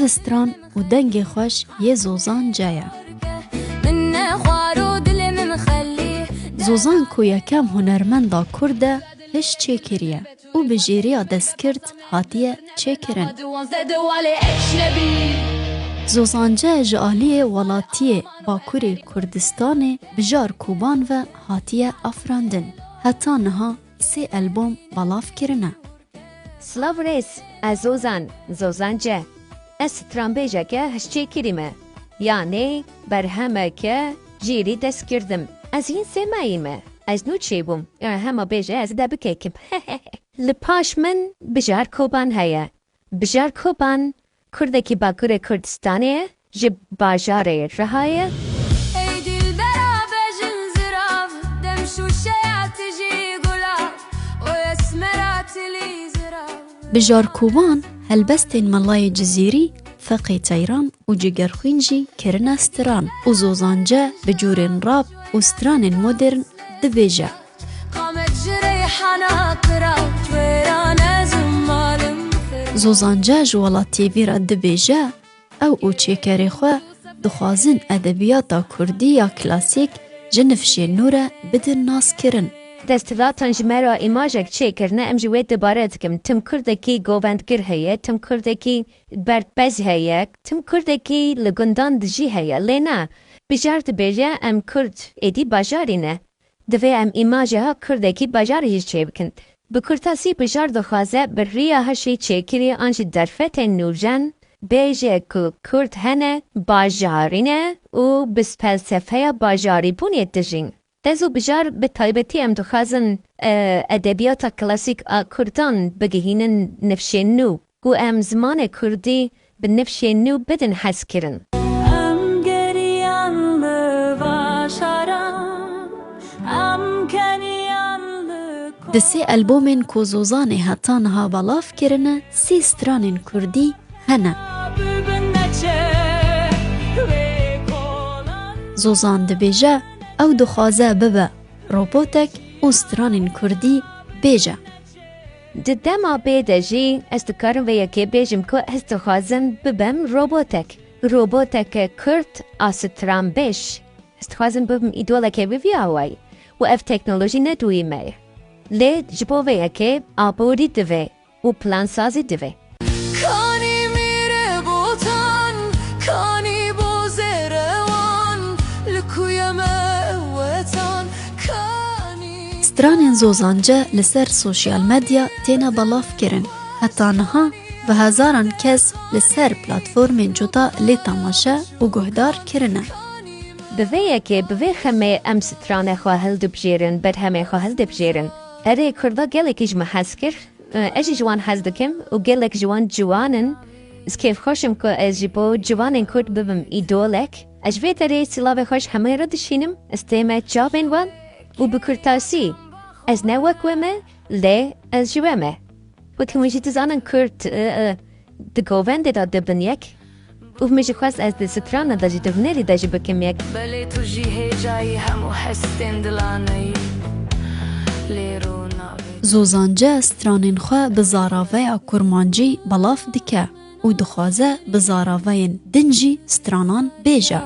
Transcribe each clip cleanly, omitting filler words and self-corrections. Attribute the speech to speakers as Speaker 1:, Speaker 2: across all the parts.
Speaker 1: stran û dengê xweş yê Zozan Ce ye. Zozan ku yekem hunermenda Kurd e hiş çêkiriye û bi jêriya destkirt hatiye çêkirin. Zozan Ce ji aliyê welatiyê Bakurê Kurdistanê bijar Koban ve hatiye afirandin. Heta niha 3 albom belav kirine.
Speaker 2: Slav reis, ez Zozan Ce. Ez stranbêjeke hişçêkirî me. Yani berhemeke jîrî dest girdim. Ez hîn sêmayî me. Ez nû çêbûm. Hema bêje ez de bikêkim. Li paş min bijar Koban heye. Bijar Koban Kurdekî Bakurê Kurdistanê ye, ji bajarê Rihayê.
Speaker 1: Bijar Koban helbestên melayê Cizîrî, Feqê Teyran û Cigerxwîn jî kirine stran û Zozan Ce bi curên rap û stranên modern dibêje. Zozan Ce ji welatiyê vî re dibêje ew û çêkerê xwe dixwazin edebiyata Kurdî ya klasîk ji nifşên nû re bidin naskirin.
Speaker 2: Destilatan ji me re îmajek çêkirine em ji wê dibare dikim. Tim Kurdekî govendgir heye, tim Kurdekî berpez heye, tim Kurdekî li gundan dijî heye. Lê ne, bijar dibêje em Kurd êdî bajarî ne. Divê em îmajeha Kurdekî bajarî jî çêbikin. Bi kurtasî bijar dixwaze bi rêya her şeyî çêkirî an ji derfetên nûjen bêje ku Kurd hene bajarî ne û bi felsefeya bajarîbûnê dijîn. Dez û bijar bi taybetî em dixwazin edebiyata klasîk a Kurdan bigihînin nifşên nû û em zimanê Kurdî bi nifşên nû bidin hezkirin.
Speaker 1: Di 3 albomên ku Zozanê heta niha belav kirine 3 stranên Kurdî hene. Zozan dibêje ew dixwaze bibe robotek û stranên Kurdî bêje.
Speaker 2: Di dema bê de jî ez dikarim vê yekê bêjim ku ez dixwazim bibem robotek. Roboteke Kurd a stranbêj. Ez dixwazim bibim îdoleke wî away û ev teknolojî nedûyî me. Lê ji bo vê yekê aborî divê û plansazî divê.
Speaker 1: Stranên Zozan Ce li ser sosyal medya têne belav kirin. Heta niha bi hezaran kes li ser platformên cuda lê temaşe û guhdar kirine.
Speaker 2: Bi vê yekê bi vê xemê em stranê xwe hildibijêrin, berhemê xwe hildibijêrin. Erê Kurda gelekî ji me hez kir, ez jî ji wan hez dikim û gelek ji wan ciwanin. Ez kêfxweşim ku ez ji bo ciwanên Kurd bibim îdolek. Ez ji vê derê silavê xweş hemê re dişînim, ez tême çavên wan û bi kurtasî ez ne wek we me, lê ez ji we me. Wekî jî dizanin Kurd di govendê de dibin yek û min jî xwest ez di strana de jî di hunerî de jî bikim yek.
Speaker 3: Belê tu jî hêcayî hemû hestên dilaneyî.
Speaker 1: Zozan Ce stranên xwe bi zaraveya kurmancî belav dike û dixwaze bi zaraveyên din jî stranan bêje.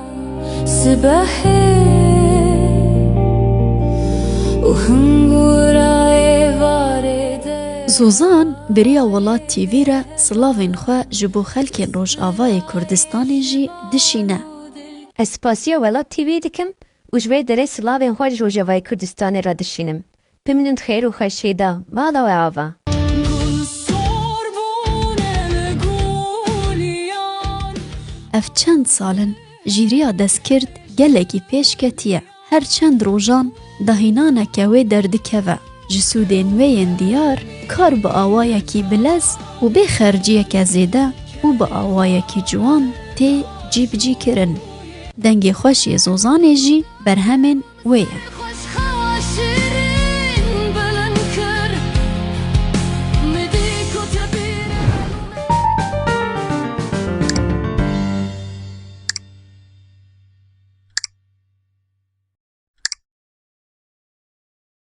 Speaker 1: Zozan beriya Welat TV re silavên xwe ji bo xelkên Rojavayê Kurdistanê jî dişîne.
Speaker 2: Ez spasiya Welat TV dikim û ji vê derê silavên xwe ji Rojavayê Kurdistanê re dişînim. Biminin xêr û xweşî da, mala we ava.
Speaker 1: Ev çend salin jîriya destkirt gelekî pêş ketiye. Her çend rojan dahînaneke wê derdikeve. Ji sûdên wê yên diyar kar bi awayekî bilez û bê xerciyeke zêde û bi awayekî ciwan tê cîbicî kirin. Dengê xweşê Zozanê jî berhemên wê ye.